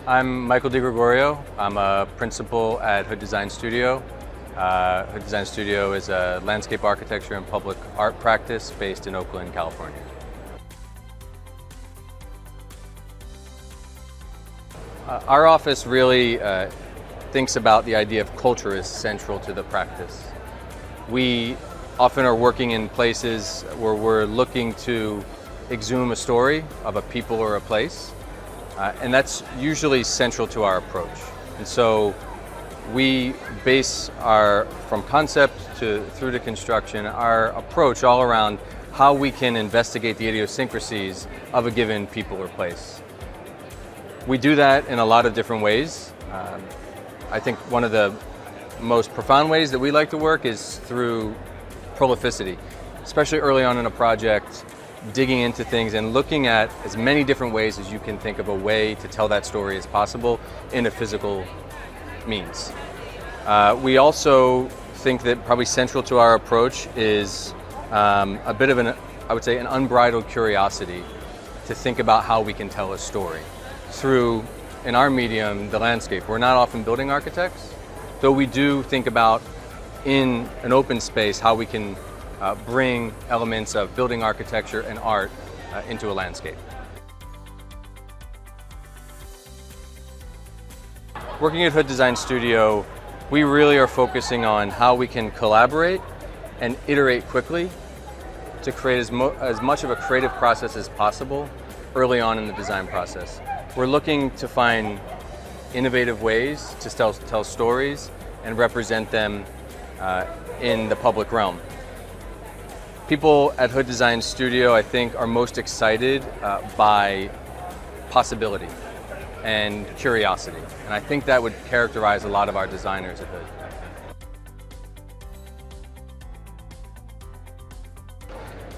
I'm Michael DeGregorio. I'm a principal at Hood Design Studio. Hood Design Studio is a landscape architecture and public art practice based in Oakland, California. Our office really thinks about the idea of culture as central to the practice. We often are working in places where we're looking to exhume a story of a people or a place, and that's usually central to our approach. And so we base from concept through to construction, our approach all around how we can investigate the idiosyncrasies of a given people or place. We do that in a lot of different ways. I think one of the most profound ways that we like to work is through prolificity, especially early on in a project, digging into things and looking at as many different ways as you can think of a way to tell that story as possible in a physical means. We also think that probably central to our approach is a bit of I would say, an unbridled curiosity to think about how we can tell a story through, in our medium, the landscape. We're not often building architects, though we do think about in an open space how we can bring elements of building architecture and art into a landscape. Working at Hood Design Studio, we really are focusing on how we can collaborate and iterate quickly to create as much of a creative process as possible early on in the design process. We're looking to find innovative ways to tell stories and represent them in the public realm. People at Hood Design Studio, I think, are most excited by possibility and curiosity. And I think that would characterize a lot of our designers at Hood.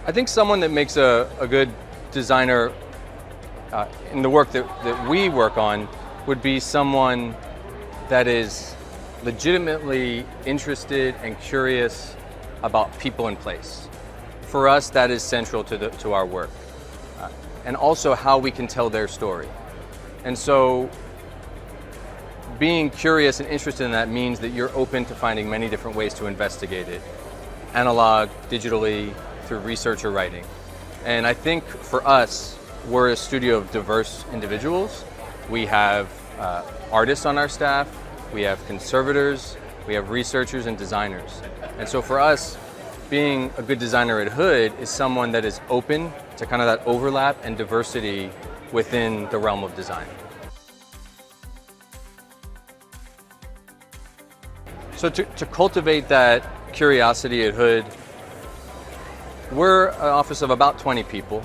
I think someone that makes a good designer in the work that we work on would be someone that is legitimately interested and curious about people and place. For us, that is central to our work, and also how we can tell their story. And so being curious and interested in that means that you're open to finding many different ways to investigate it, analog, digitally, through research or writing. And I think for us, we're a studio of diverse individuals. We have artists on our staff, we have conservators, we have researchers and designers. And so for us, being a good designer at Hood is someone that is open to kind of that overlap and diversity within the realm of design. So to cultivate that curiosity at Hood, we're an office of about 20 people,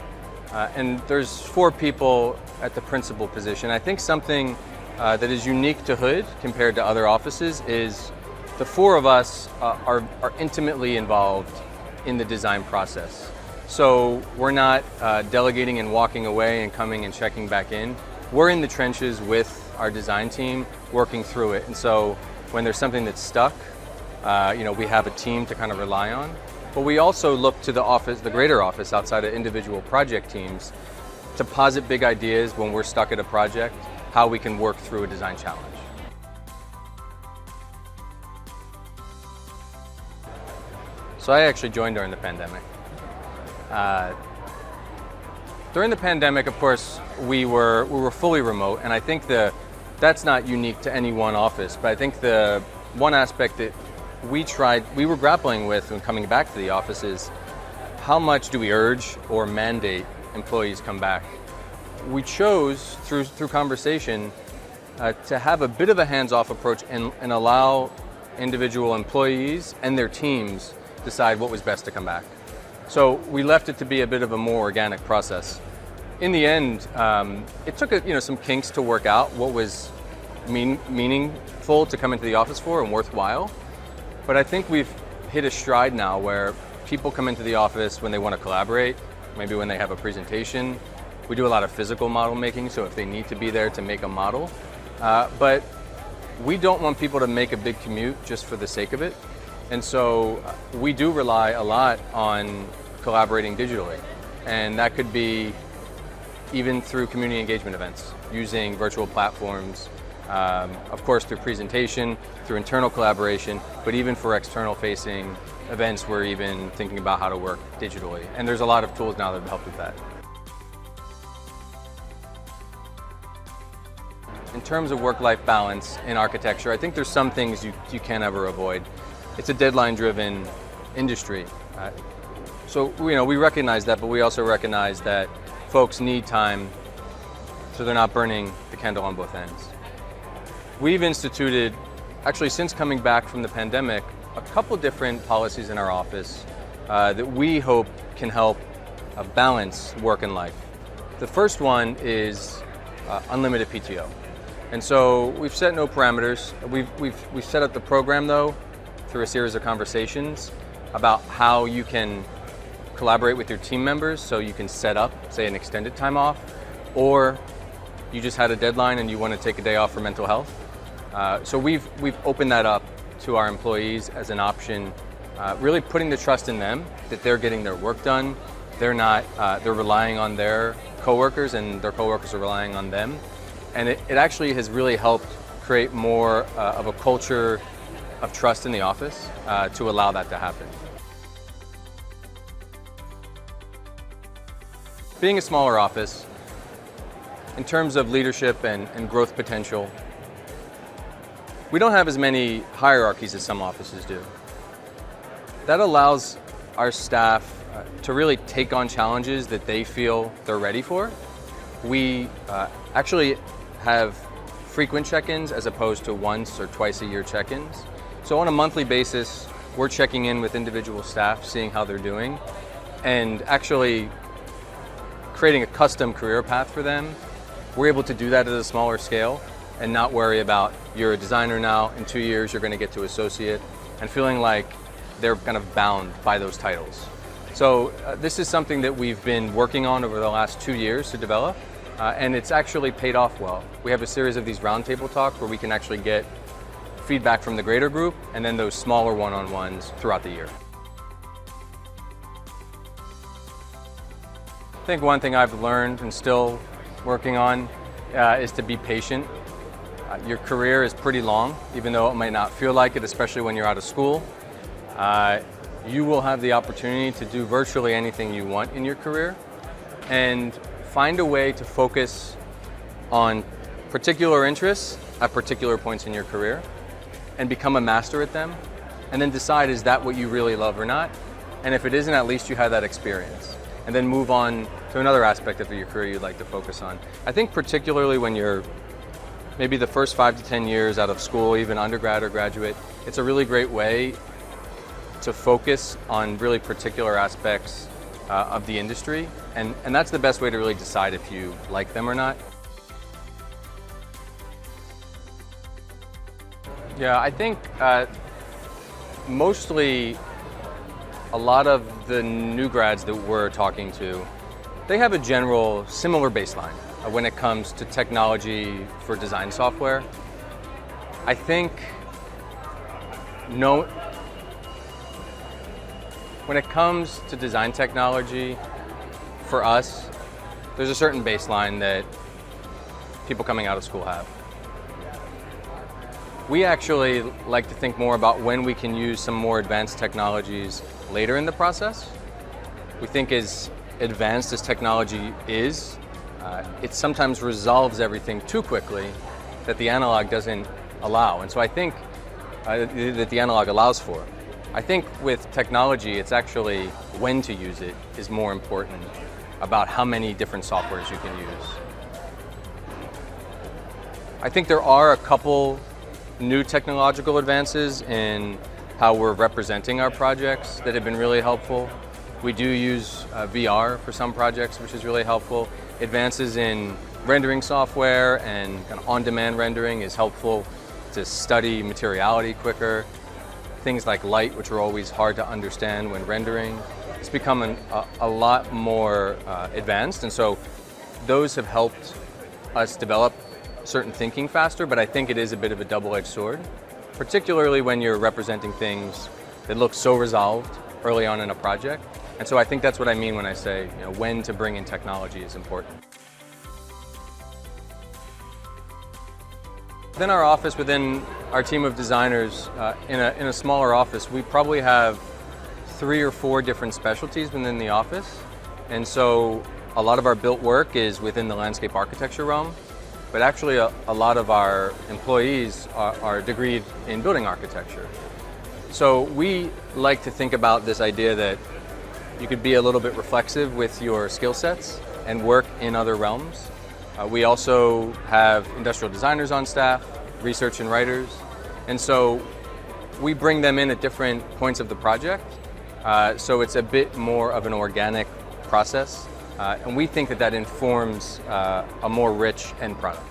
and there's 4 people at the principal position. I think something that is unique to Hood compared to other offices is the 4 of us are intimately involved in the design process. So we're not delegating and walking away and coming and checking back in. We're in the trenches with our design team working through it. And so when there's something that's stuck, we have a team to kind of rely on. But we also look to the office, the greater office outside of individual project teams to posit big ideas when we're stuck at a project, how we can work through a design challenge. So I actually joined during the pandemic. During the pandemic, of course, we were fully remote, and I think that's not unique to any one office, but I think the one aspect that we were grappling with when coming back to the office is how much do we urge or mandate employees come back? We chose through conversation to have a bit of a hands-off approach and allow individual employees and their teams decide what was best to come back. So we left it to be a bit of a more organic process. In the end, it took some kinks to work out what was meaningful to come into the office for and worthwhile. But I think we've hit a stride now where people come into the office when they want to collaborate, maybe when they have a presentation. We do a lot of physical model making, so if they need to be there to make a model. But we don't want people to make a big commute just for the sake of it. And so we do rely a lot on collaborating digitally. And that could be even through community engagement events, using virtual platforms, of course through presentation, through internal collaboration, but even for external facing events, we're even thinking about how to work digitally. And there's a lot of tools now that help with that. In terms of work-life balance in architecture, I think there's some things you can't ever avoid. It's a deadline-driven industry. So we recognize that, but we also recognize that folks need time so they're not burning the candle on both ends. We've instituted, actually since coming back from the pandemic, a couple different policies in our office that we hope can help balance work and life. The first one is unlimited PTO. And so we've set no parameters. We've set up the program though through a series of conversations about how you can collaborate with your team members so you can set up, say, an extended time off, or you just had a deadline and you want to take a day off for mental health. So we've opened that up to our employees as an option, really putting the trust in them that they're getting their work done. They're relying on their coworkers and their coworkers are relying on them. And it actually has really helped create more of a culture of trust in the office to allow that to happen. Being a smaller office, in terms of leadership and growth potential, we don't have as many hierarchies as some offices do. That allows our staff to really take on challenges that they feel they're ready for. We actually have frequent check-ins as opposed to once or twice a year check-ins. So on a monthly basis, we're checking in with individual staff, seeing how they're doing, and actually creating a custom career path for them. We're able to do that at a smaller scale and not worry about, you're a designer now, in 2 years you're going to get to associate, and feeling like they're kind of bound by those titles. So this is something that we've been working on over the last 2 years to develop, and it's actually paid off well. We have a series of these roundtable talks where we can actually get feedback from the greater group and then those smaller one-on-ones throughout the year. I think one thing I've learned and still working on is to be patient. Your career is pretty long, even though it might not feel like it, especially when you're out of school. You will have the opportunity to do virtually anything you want in your career, and find a way to focus on particular interests at particular points in your career and become a master at them, and then decide, is that what you really love or not? And if it isn't, at least you had that experience. And then move on to another aspect of your career you'd like to focus on. I think particularly when you're maybe the first 5 to 10 years out of school, even undergrad or graduate, it's a really great way to focus on really particular aspects of the industry. And that's the best way to really decide if you like them or not. Yeah, I think mostly a lot of the new grads that we're talking to, they have a general similar baseline when it comes to technology for design software. I think when it comes to design technology, for us, there's a certain baseline that people coming out of school have. We actually like to think more about when we can use some more advanced technologies later in the process. We think as advanced as technology is, it sometimes resolves everything too quickly that the analog doesn't allow. And so I think that the analog allows for. I think with technology, it's actually when to use it is more important about how many different softwares you can use. I think there are a couple new technological advances in how we're representing our projects that have been really helpful. We do use VR for some projects, which is really helpful. Advances in rendering software and kind of on-demand rendering is helpful to study materiality quicker. Things like light, which are always hard to understand when rendering, it's become a lot more advanced, and so those have helped us develop certain thinking faster, but I think it is a bit of a double-edged sword, particularly when you're representing things that look so resolved early on in a project. And so I think that's what I mean when I say, when to bring in technology is important. Within our office, within our team of designers, in a smaller office, we probably have 3 or 4 different specialties within the office. And so a lot of our built work is within the landscape architecture realm, but actually a lot of our employees are degreed in building architecture. So we like to think about this idea that you could be a little bit reflexive with your skill sets and work in other realms. We also have industrial designers on staff, research and writers, and so we bring them in at different points of the project, so it's a bit more of an organic process, and we think that informs a more rich end product.